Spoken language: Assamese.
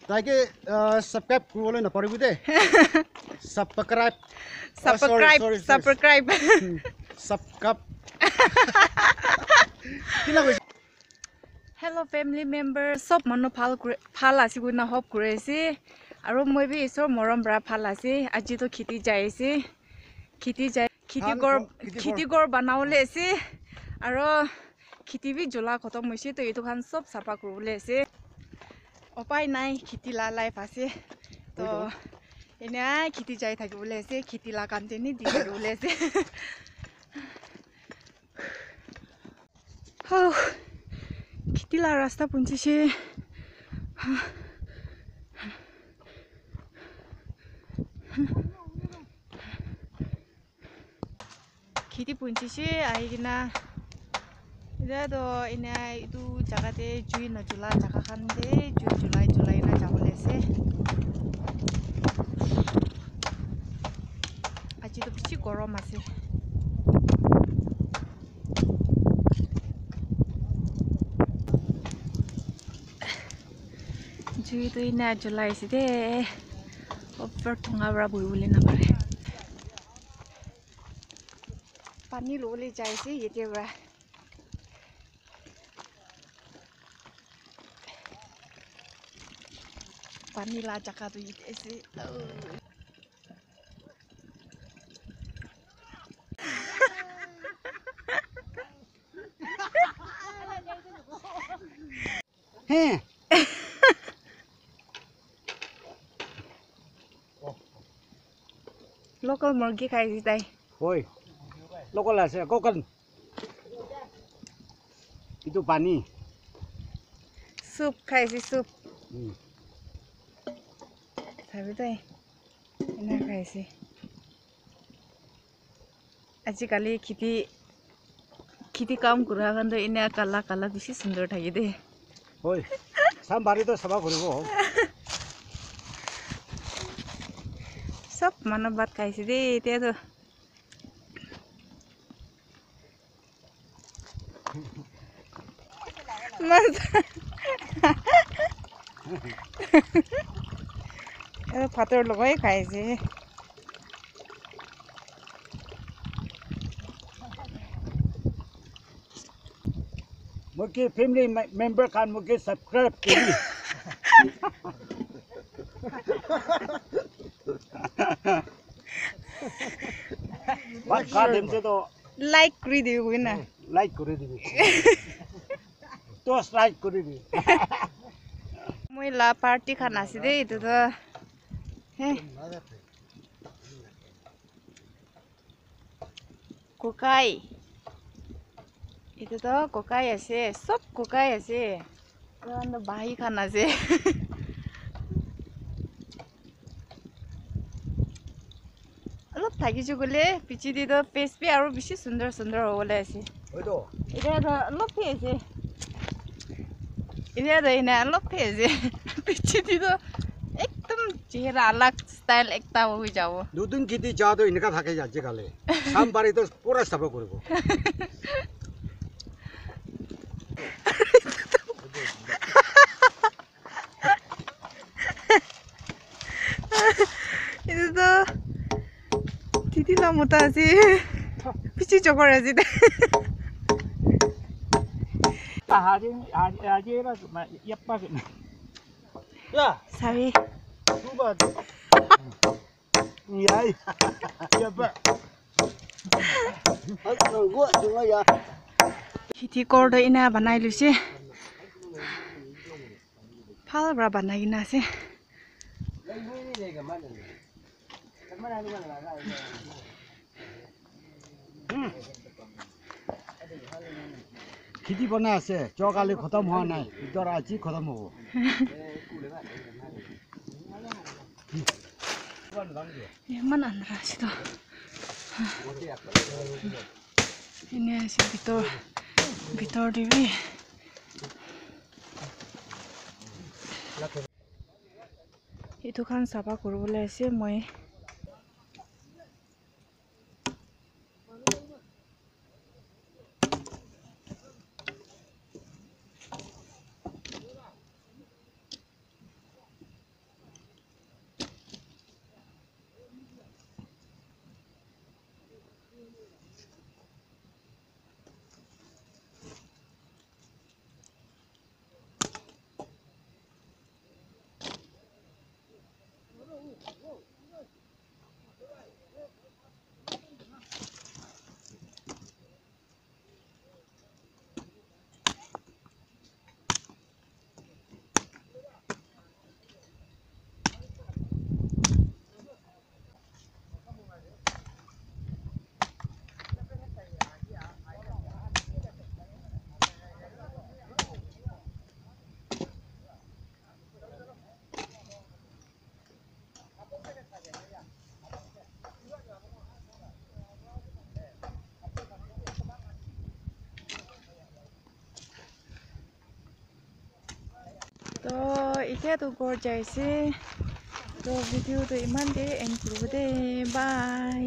তাকে সাবস্ক্ৰাইব কৰিবলৈ নপৰিবি দে সাবস্ক্রাইব সাবস্ক্রাইব সাবস্ক্রাইব কিলা কৈছে Hello family member সব মানুহ ভাল আছে গুনা হপ কৰি আছে আৰু মই বি ঈশ্বৰ মৰম বৰা ভাল আছে আজি তো খেতি যাই আছে খেতি গৰ বনাবলৈ আছে আৰু খেতি বি জলা খতম হৈছে তো এইটো খান সব চাফা কৰিবলৈ আছে উপায় নাই খেতি লা লাইফ আছে তো এনে খেতি যাই থাকিবলৈ আছে খেতি লা কান্তেনি দি কৰিবলৈ আছে খেতি লা ৰাস্তা পঞ্চিছে খেতি পঞ্চিছে আহি কিনা এতিয়া তো এনে এইটো জাগাতে জুই নজ্বলা জাগা খান দে জুই জ্বলাই না যাবলৈ আছে আজি তো বেছি গৰম আছে জুই তো এনে জ্বলাইছে দে ওপৰ ঠোঙা পৰা বহিবলৈ নাপাৰে পানী ল'বলৈ যাইছে এতিয়া পৰা পানী লা জাগাটো আছে হে লোকেল মুৰ্গী খাইছে তাই হয় লোকেল আছে কোকন itu পানী চুপ খাইছে চুপ চাবি তাই এনে খাইছে আজিকালি খেতি কাম কৰা কাৰণে এনে কালা কালা বেছি সুন্দৰ থাকে দে হয় সাম বাৰীটো চাফা কৰিব সব মানুহ ভাত খাইছে দেই এতিয়াতো ভাতৰ লগাই খাইছে মই কি ফ্যামিলি মেম্বাৰ খান মোক সাবস্ক্ৰাইব কৰি বাট কাট দেমছে তো লাইক কৰি দিবি না লাইক কৰি দিবি তো লাইক কৰি দিবি মই লা পাৰ্টি খান আছে দেই এইটো তো হে কোকাই এইটো তো কোকাই আছে সব কোকাই আছে বাহি খান আছে অলপ থাকিছো গ'লে পিছি দি তো পেষ্ট আৰু বেছি সুন্দৰ সুন্দৰ হ'বলৈ আছে এতিয়া তো অলপ আছে এতিয়া তো এনে অলপ আছে পিছি দি তো একদম চেহাৰা আলাগ ষ্টাইল একটা হৈ যাব দুদিন খেতি যাওঁতো এনেকা থাকে আজিকালি কাম বাৰীটো পুৰা চাফা কৰিব itu tuh titi lah mutasi pici cokor aja deh ya sawi coba iya ya pak gua juga ya খেতি কৰোঁতে এনে বনাই লৈছে ভাল পৰা বনাই কিনে আছে খেতি বনাই আছে চকালি খতম হোৱা নাই ইদৰ আজি খতম হ'ব ইমান আন্ধাৰ আছে তো এনে আছে ভিতৰ দিবি এইটো খান চাফা কৰিবলৈ আছে মই তো এতিয়া তো ঘর যাইছে তো ভিডিও তো ইমান দে এন্ড করব দে বাই